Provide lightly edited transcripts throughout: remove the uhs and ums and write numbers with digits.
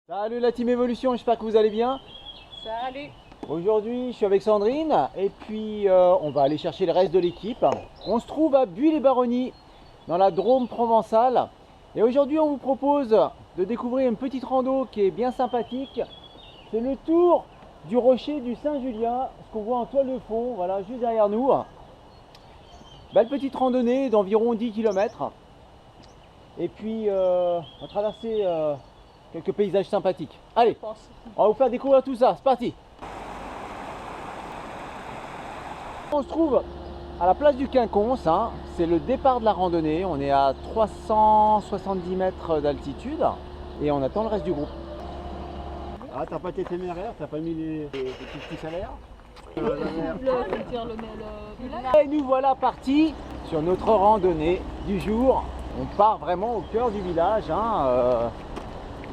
Salut la team Evolution, j'espère que vous allez bien. Salut. Aujourd'hui je suis avec Sandrine et puis on va aller chercher le reste de l'équipe. On se trouve à Buis-les-Baronnies dans la Drôme provençale. Et aujourd'hui on vous propose de découvrir une petite rando qui est bien sympathique. C'est le tour du rocher du Saint-Julien, ce qu'on voit en toile de fond, voilà, juste derrière nous. Belle petite randonnée d'environ 10 km. Et puis on va traverser quelques paysages sympathiques. Allez, on va vous faire découvrir tout ça, c'est parti. On se trouve à la place du Quinconce, hein. C'est le départ de la randonnée. On est à 370 mètres d'altitude et on attend le reste du groupe. Ah, t'as pas été téméraire, t'as pas mis les petits salaires. Et nous voilà partis sur notre randonnée du jour. On part vraiment au cœur du village, hein.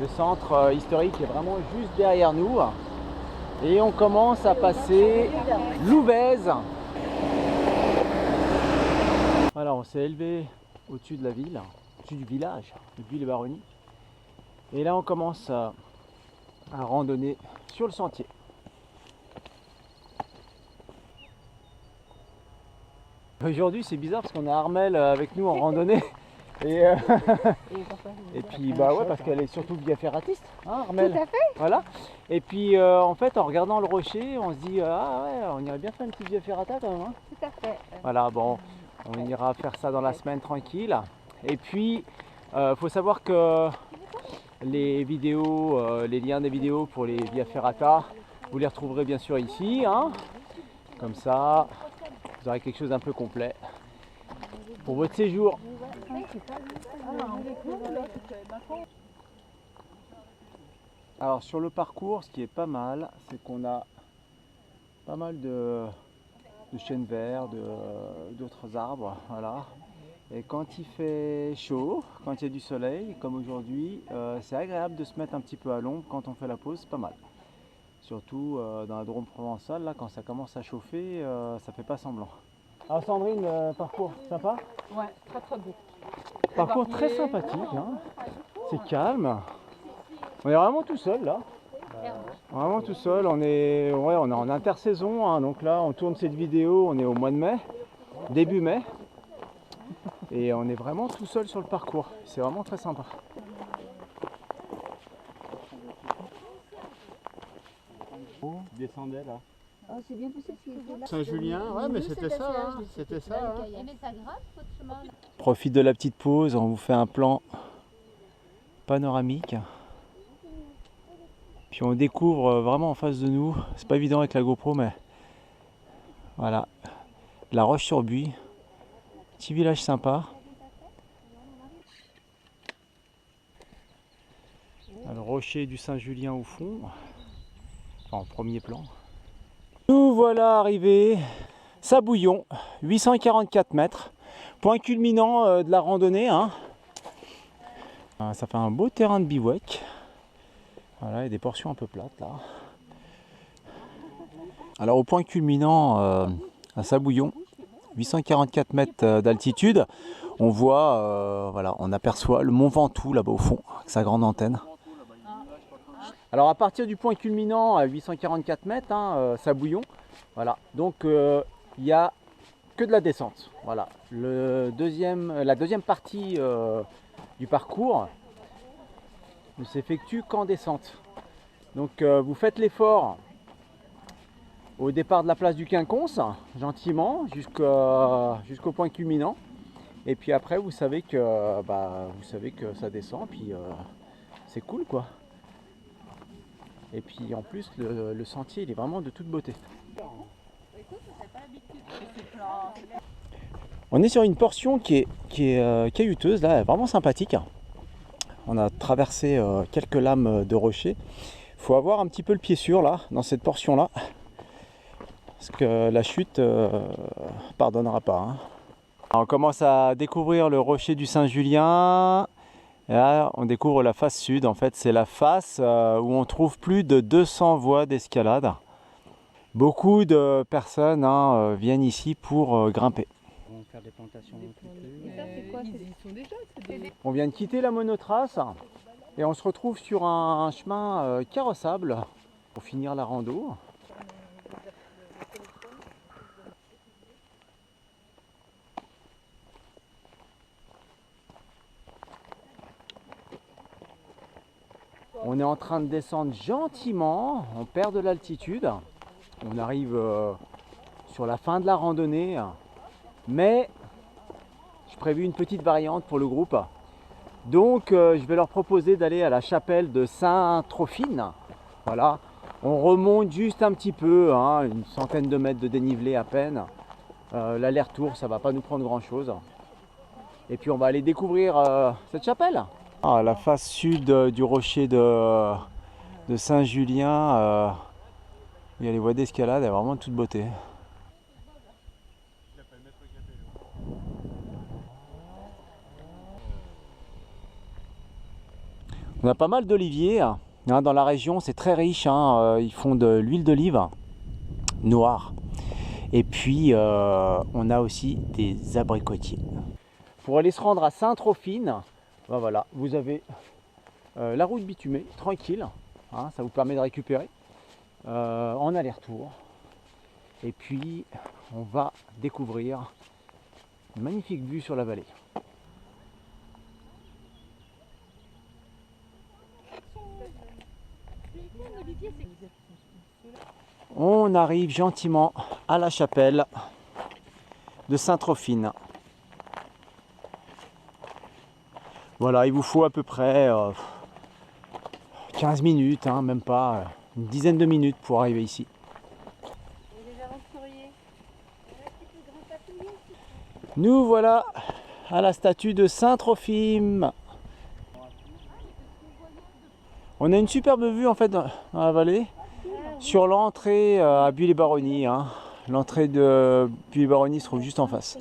Le centre historique est vraiment juste derrière nous. Et on commence à passer Louvèze. Voilà, on s'est élevé au-dessus de la ville, au-dessus du village de Buis-les-Baronnies. Et là on commence à randonner sur le sentier. Aujourd'hui c'est bizarre parce qu'on a Armelle avec nous en randonnée. Et puis bah ouais, parce qu'elle est surtout via ferratiste, hein, Armelle. Tout à fait. Voilà. Et puis en fait en regardant le rocher, on se dit ah ouais, on irait bien faire une petite via ferrata quand même, hein. Tout à fait. Voilà, bon, on ira faire ça dans la semaine tranquille. Et puis faut savoir que les vidéos, les liens des vidéos pour les via ferrata, vous les retrouverez bien sûr ici, hein. Comme ça, vous aurez quelque chose d'un peu complet pour votre séjour. Alors sur le parcours, ce qui est pas mal, c'est qu'on a pas mal de chênes verts, d'autres arbres, voilà. Et quand il fait chaud, quand il y a du soleil, comme aujourd'hui, c'est agréable de se mettre un petit peu à l'ombre quand on fait la pause, c'est pas mal. Surtout dans la Drôme provençale, là, quand ça commence à chauffer, ça fait pas semblant. Alors Sandrine, parcours sympa? Ouais, très très beau. Parcours très sympathique, hein. C'est calme. On est vraiment tout seul là. Vraiment tout seul. On est en intersaison, hein. Donc là, on tourne cette vidéo, on est au mois de mai, début mai. Et on est vraiment tout seul sur le parcours. C'est vraiment très sympa. Descendait là. Oh, c'est bien possible qu'il était là. Saint-Julien, ouais, mais c'était ça, hein. C'était ça. Hein. Mais ça grimpe votre chemin. Profite de la petite pause, on vous fait un plan panoramique. Puis on découvre vraiment en face de nous, c'est pas évident avec la GoPro, mais voilà, la Roche-sur-Buis, petit village sympa. Le rocher du Saint-Julien au fond, enfin en premier plan. Nous voilà arrivés, Sabouillon, 844 mètres, point culminant de la randonnée, hein. Ça fait un beau terrain de bivouac. Voilà, il y a des portions un peu plates là. Alors au point culminant à Sabouillon, 844 mètres d'altitude, on voit, voilà, on aperçoit le mont Ventoux là-bas au fond, avec sa grande antenne. Alors à partir du point culminant à 844 mètres, hein, Sabouillon, voilà, donc il n'y a que de la descente. Voilà, la deuxième partie du parcours ne s'effectue qu'en descente. Donc vous faites l'effort au départ de la place du Quinconce, gentiment, jusqu'au point culminant. Et puis après vous savez que ça descend, puis c'est cool quoi. Et puis en plus le sentier il est vraiment de toute beauté. On est sur une portion qui est caillouteuse, là, vraiment sympathique. On a traversé quelques lames de rochers. Il faut avoir un petit peu le pied sûr là, dans cette portion là. Parce que la chute pardonnera pas. Hein. On commence à découvrir le rocher du Saint-Julien. Et là, on découvre la face sud. En fait, c'est la face où on trouve plus de 200 voies d'escalade. Beaucoup de personnes viennent ici pour grimper. On va faire des plantations. On vient de quitter la monotrace Et on se retrouve sur un chemin carrossable pour finir la rando. On est en train de descendre gentiment, on perd de l'altitude. On arrive sur la fin de la randonnée, mais j'ai prévu une petite variante pour le groupe. Donc je vais leur proposer d'aller à la chapelle de Saint-Trophine. Voilà, on remonte juste un petit peu, hein, une centaine de mètres de dénivelé à peine. L'aller-retour, ça va pas nous prendre grand chose. Et puis on va aller découvrir cette chapelle. Ah, la face sud du rocher de Saint-Julien, il y a les voies d'escalade, elle est vraiment de toute beauté. On a pas mal d'oliviers hein, dans la région, c'est très riche, hein, ils font de l'huile d'olive noire. Et puis on a aussi des abricotiers. Pour aller se rendre à Saint-Trophine, ben voilà, vous avez la route bitumée, tranquille, hein, ça vous permet de récupérer en aller-retour. Et puis on va découvrir une magnifique vue sur la vallée. On arrive gentiment à la chapelle de Saint-Trophine. Voilà, il vous faut à peu près 15 minutes, hein, même pas une dizaine de minutes pour arriver ici. Nous voilà à la statue de Saint-Trophime. On a une superbe vue en fait dans la vallée sur l'entrée à Buis-les-Baronnies. Hein. L'entrée de Buis-les-Baronnies se trouve juste en face.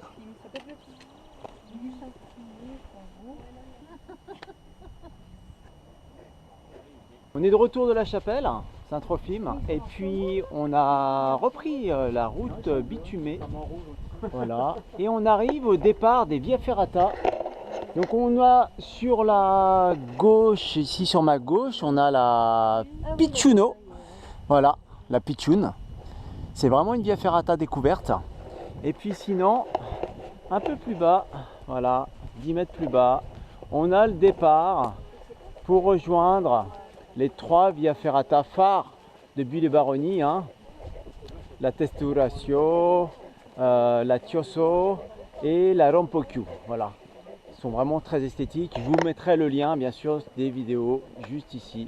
On est de retour de la chapelle Saint-Trophime et puis on a repris la route bitumée. Voilà. Et on arrive au départ des Via Ferrata. Donc on a sur la gauche, ici sur ma gauche, on a la Picciuno. Voilà, la Picciune. C'est vraiment une Via Ferrata découverte. Et puis sinon, un peu plus bas, voilà, 10 mètres plus bas, on a le départ pour rejoindre les 3 Via Ferrata phares de Buis-les-Baronnies. Hein. La Testuracio, la Chioso et la Rompocchio. Voilà. Sont vraiment très esthétiques. Je vous mettrai le lien bien sûr des vidéos juste ici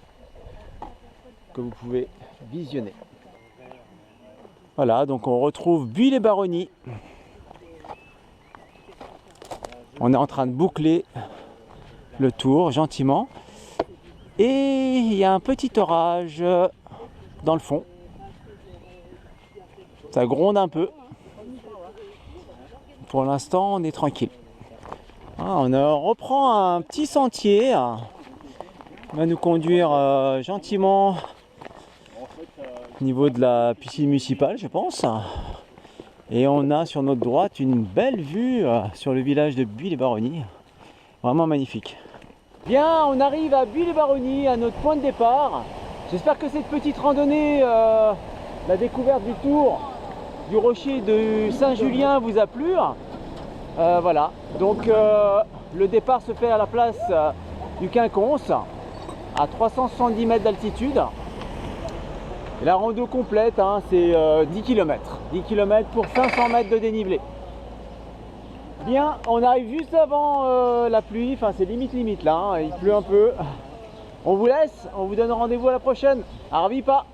que vous pouvez visionner. Voilà, donc on retrouve Buis-les-Baronnies. On est en train de boucler le tour gentiment et il y a un petit orage dans le fond. Ça gronde un peu. Pour l'instant, on est tranquille. On reprend un petit sentier, on va nous conduire gentiment au niveau de la piscine municipale je pense, et on a sur notre droite une belle vue sur le village de Buis-les-Baronnies, vraiment magnifique. Bien, on arrive à Buis-les-Baronnies, à notre point de départ. J'espère que cette petite randonnée, la découverte du tour du rocher de Saint-Julien vous a plu. Voilà, donc le départ se fait à la place du Quinconce à 370 mètres d'altitude. Et la rando complète, hein, c'est 10 km. 10 km pour 500 mètres de dénivelé. Bien, on arrive juste avant la pluie, enfin c'est limite là, hein, il pleut un peu. On vous laisse, on vous donne rendez-vous à la prochaine. Arvipa!